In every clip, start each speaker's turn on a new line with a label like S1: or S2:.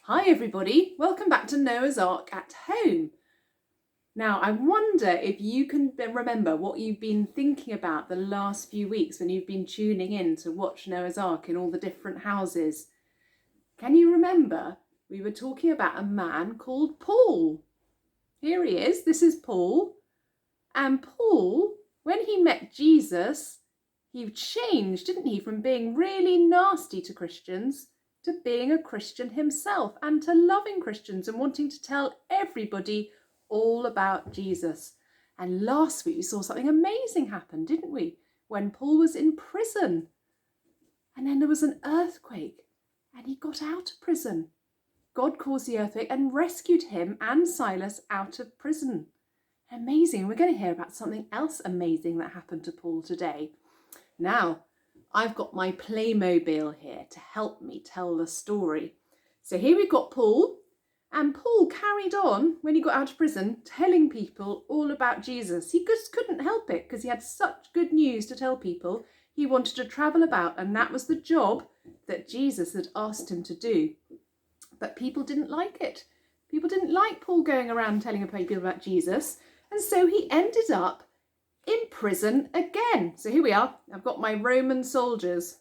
S1: Hi everybody, welcome back to Noah's Ark at Home. Now I wonder if you can remember what you've been thinking about the last few weeks when you've been tuning in to watch Noah's Ark in all the different houses. Can you remember we were talking about a man called Paul? Here he is, this is Paul. And Paul, when he met Jesus, he changed, didn't he, from being really nasty to Christians to being a Christian himself and to loving Christians and wanting to tell everybody all about Jesus. And last week we saw something amazing happen, didn't we? When Paul was in prison. And then there was an earthquake and he got out of prison. God caused the earthquake and rescued him and Silas out of prison. Amazing. We're going to hear about something else amazing that happened to Paul today. Now, I've got my Playmobil here to help me tell the story. So here we've got Paul, and Paul carried on when he got out of prison telling people all about Jesus. He just couldn't help it because he had such good news to tell people. He wanted to travel about, and that was the job that Jesus had asked him to do. But people didn't like it. People didn't like Paul going around telling people about Jesus, and so he ended up in prison again. So here we are. I've got my Roman soldiers.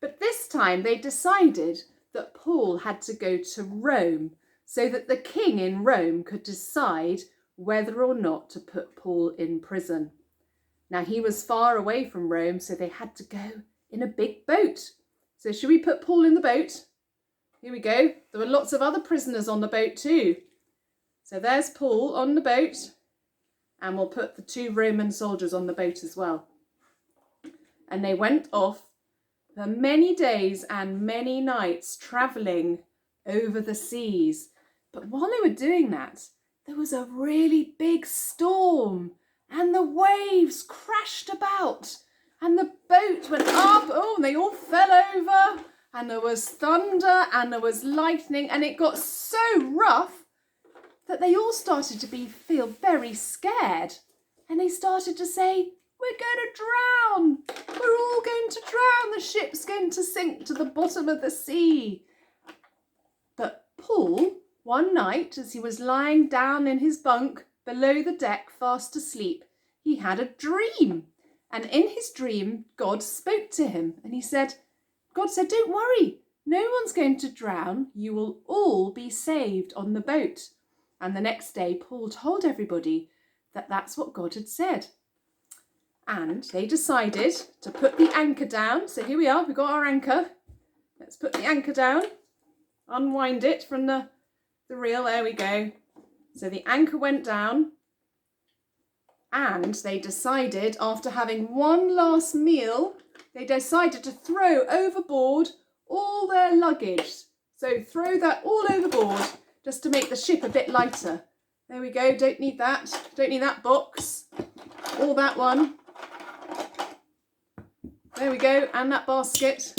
S1: But this time they decided that Paul had to go to Rome so that the king in Rome could decide whether or not to put Paul in prison. Now he was far away from Rome, so they had to go in a big boat. So should we put Paul in the boat? Here we go. There were lots of other prisoners on the boat too. So there's Paul on the boat. And we'll put the 2 Roman soldiers on the boat as well. And they went off for many days and many nights travelling over the seas. But while they were doing that, there was a really big storm and the waves crashed about and the boat went up. Oh, and they all fell over and there was thunder and there was lightning and it got so rough that they all started to feel very scared. And they started to say, we're going to drown. We're all going to drown. The ship's going to sink to the bottom of the sea. But Paul, one night, as he was lying down in his bunk below the deck, fast asleep, he had a dream. And in his dream, God spoke to him. And God said, don't worry. No one's going to drown. You will all be saved on the boat. And the next day, Paul told everybody that that's what God had said. And they decided to put the anchor down. So here we are, we've got our anchor. Let's put the anchor down, unwind it from the reel, there we go. So the anchor went down and they decided, after having one last meal, they decided to throw overboard all their luggage. So throw that all overboard, just to make the ship a bit lighter. There we go, don't need that box, or that one. There we go, and that basket.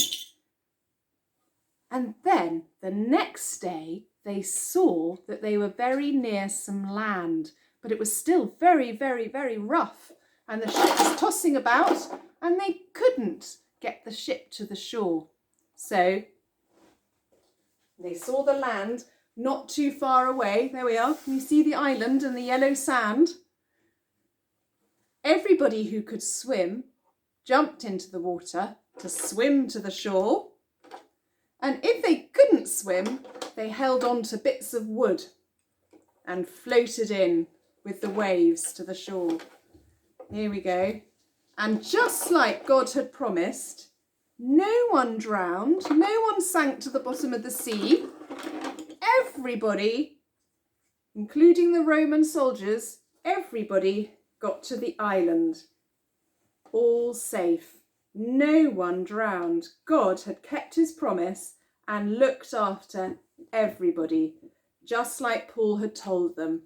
S1: And then the next day, they saw that they were very near some land, but it was still very, very, very rough. And the ship was tossing about, and they couldn't get the ship to the shore. So they saw the land not too far away. There we are. Can you see the island and the yellow sand? Everybody who could swim jumped into the water to swim to the shore. And if they couldn't swim, they held on to bits of wood and floated in with the waves to the shore. Here we go. And just like God had promised, no one drowned, no one sank to the bottom of the sea. Everybody, including the Roman soldiers, everybody got to the island. All safe. No one drowned. God had kept his promise and looked after everybody, just like Paul had told them.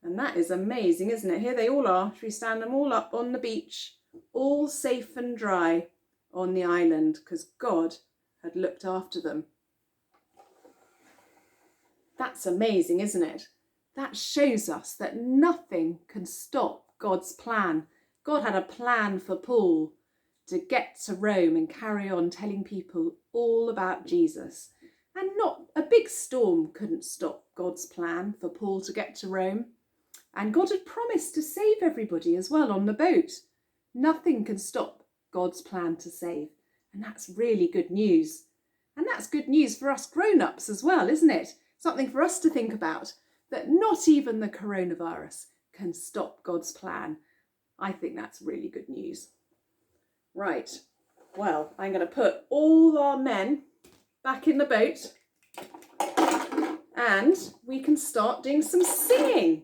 S1: And that is amazing, isn't it? Here they all are. Should we stand them all up on the beach, all safe and dry on the island, because God had looked after them. That's amazing, isn't it? That shows us that nothing can stop God's plan. God had a plan for Paul to get to Rome and carry on telling people all about Jesus. And big storm couldn't stop God's plan for Paul to get to Rome. And God had promised to save everybody as well on the boat. Nothing can stop God's plan to save. And that's really good news. And that's good news for us grown-ups as well, isn't it? Something for us to think about, that not even the coronavirus can stop God's plan. I think that's really good news. Right, well, I'm going to put all our men back in the boat and we can start doing some singing.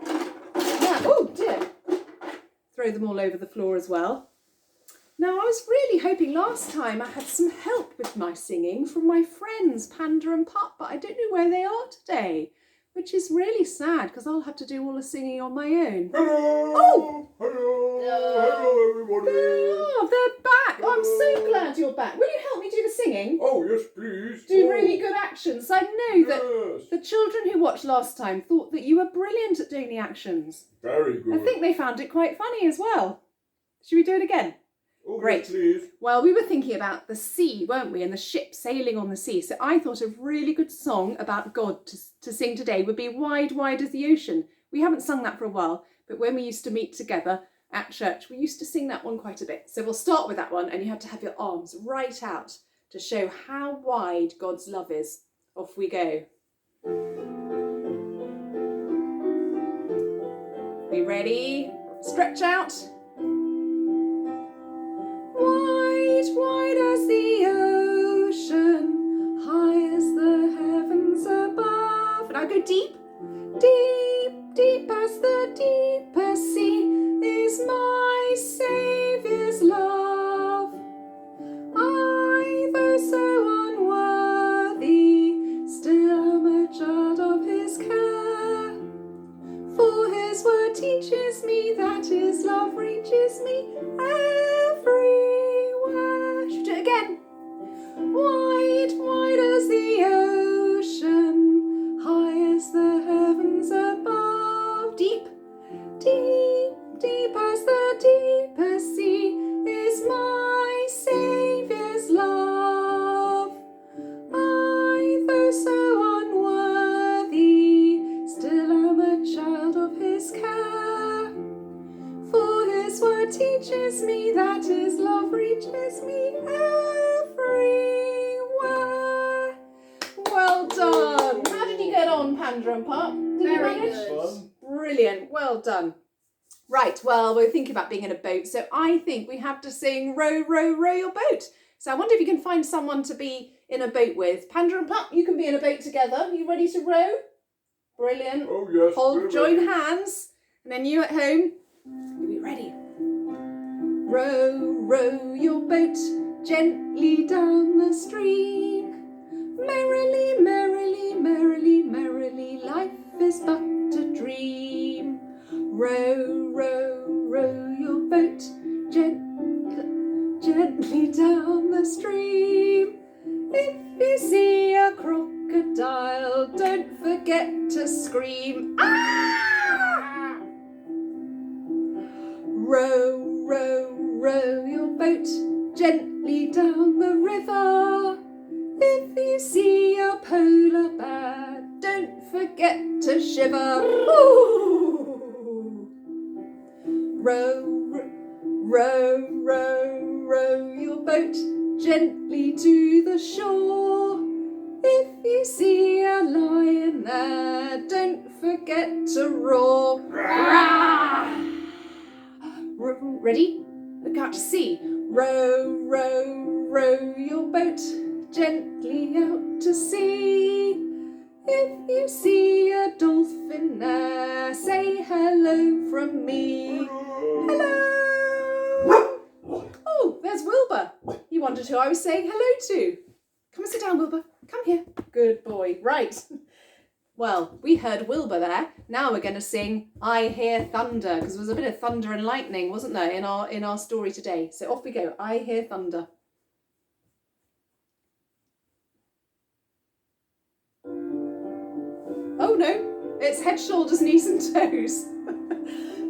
S1: Yeah, oh dear. Throw them all over the floor as well. Now, I was really hoping last time I had some help with my singing from my friends Panda and Pup, but I don't know where they are today, which is really sad because I'll have to do all the singing on my own.
S2: Hello!
S1: Oh!
S2: Hello, everybody!
S1: Oh, they're back! Oh, I'm so glad you're back. Will you help me do the singing?
S2: Oh, yes, please.
S1: Do really good actions. I know that
S2: Yes.
S1: the children who watched last time thought that you were brilliant at doing the actions.
S2: Very
S1: I
S2: good.
S1: think they found it quite funny as well. Should we do it again?
S2: Oh,
S1: Great.
S2: yes, please.
S1: Well, we were thinking about the sea, weren't we? And the ship sailing on the sea. So I thought a really good song about God to sing today would be Wide, Wide as the Ocean. We haven't sung that for a while, but when we used to meet together at church, we used to sing that one quite a bit. So we'll start with that one, and you have to have your arms right out to show how wide God's love is. Off we go. We ready? Stretch out. Wide, wide as the ocean, high as the heavens above. Now go deep, deep, deep as the deepest sea is my Saviour's love. I, though so unworthy, still am a child of his care. For his word teaches me that his love reaches me everywhere. Should we do it again? Wide, wide as the ocean, high as the heavens above. Deep, deep, deep as the deepest sea is my Saviour's love. I, though so unworthy, still am a child of his care. For his word teaches me that his love reaches me everywhere. Well done. How did you get on, Panda and Pup? Did you
S3: Very
S1: manage?
S3: good.
S2: Fun.
S1: Brilliant. Well done. Right, well, we're thinking about being in a boat, so I think we have to sing Row, Row, Row Your Boat. So I wonder if you can find someone to be in a boat with. Panda and Pup, you can be in a boat together. Are you ready to row? Brilliant.
S2: Oh, yes.
S1: Hold,
S2: we're
S1: join
S2: ready.
S1: hands, and then you at home, you'll be ready. Row, row your boat gently down the stream. Merrily, merrily, merrily, merrily, life is but a dream. Row, row, row your boat gently down the stream. If you see a crocodile, don't forget to scream. Ah! Row, row, row your boat gently down the river. If you see a polar bear, don't forget to shiver. Ooh! Row, row, row, row your boat gently to the shore. If you see a lion there, don't forget to roar. Ready? Look out to sea. Row, row, row your boat gently out to sea. If you see a dolphin there, say hello from me. Hello! Oh, there's Wilbur. You wondered who I was saying hello to. Come and sit down, Wilbur. Come here. Good boy. Right. Well, we heard Wilbur there. Now we're going to sing I Hear Thunder, because there was a bit of thunder and lightning, wasn't there, in our story today. So off we go. I Hear Thunder. Oh no, it's head, shoulders, knees and toes.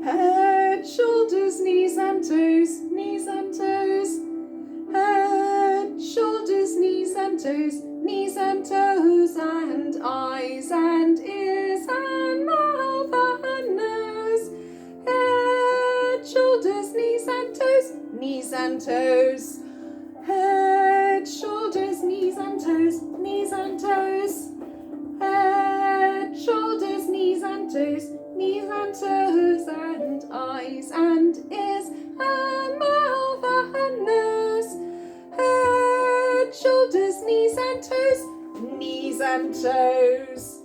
S1: Head, shoulders, knees and toes, knees and toes. Head, shoulders, knees and toes, knees and toes. and eyes and ears and mouth and nose, head, shoulders, knees and toes, knees and toes, head, shoulders, knees and toes, knees and toes, head, shoulders, knees and toes, knees and toes, and eyes and ears and mouth and nose, head, shoulders, knees and toes, knees and toes.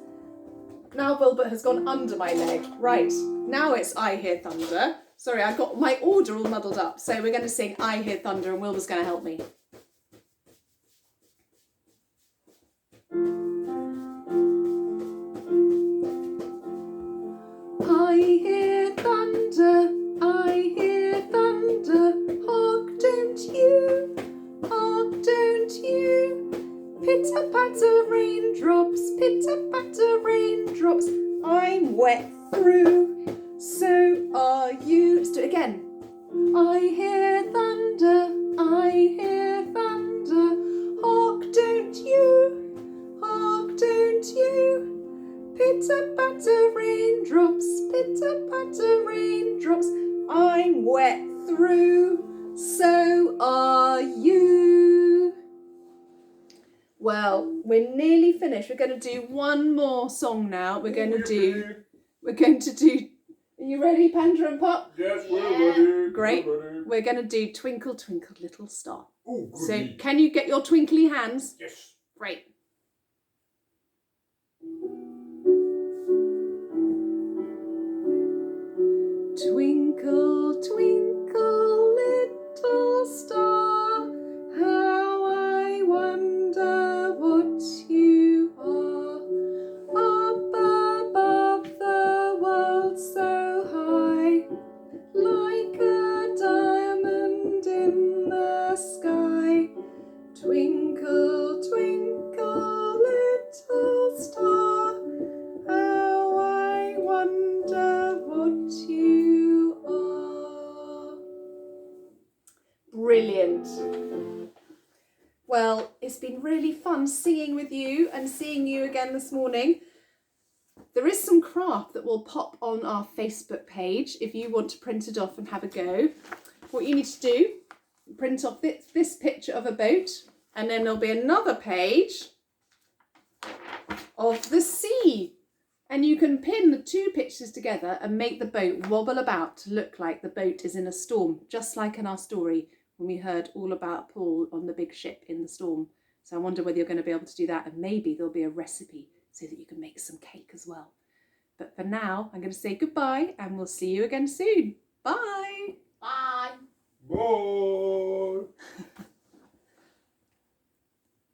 S1: Now Wilbert has gone under my leg. Right, now it's I Hear Thunder. Sorry, I've got my order all muddled up. So we're going to sing I Hear Thunder and Wilbur's going to help me. I hear thunder, I hear thunder, hark don't you, pitter-patter raindrops, pitter-patter raindrops, I'm wet through, so are you. Let's do it again. I hear thunder, I hear thunder, hark don't you, pitter-patter raindrops, pitter-patter raindrops, I'm wet through, so are you. Well, we're nearly finished. We're going to do one more song now. We're going to do, are you ready, Panda and Pop?
S2: Yes, we're ready.
S1: Great.
S2: We're ready.
S1: We're going to do Twinkle, Twinkle, Little Star.
S2: Oh,
S1: So
S2: goody.
S1: can you get your twinkly hands?
S2: Yes.
S1: Great. Twinkle, twinkle, little star, how I wonder what you are. Up above the world so high, like a diamond in the sky. Twinkle, twinkle, little star, how I wonder what you are. Brilliant. Well, it's been really fun singing with you and seeing you again this morning. There is some craft that will pop on our Facebook page if you want to print it off and have a go. What you need to do, print off this picture of a boat, and then there'll be another page of the sea. And you can pin the two pictures together and make the boat wobble about to look like the boat is in a storm, just like in our story when we heard all about Paul on the big ship in the storm. So I wonder whether you're going to be able to do that, and maybe there'll be a recipe so that you can make some cake as well. But for now, I'm going to say goodbye and we'll see you again soon. Bye.
S3: Bye.
S2: Bye.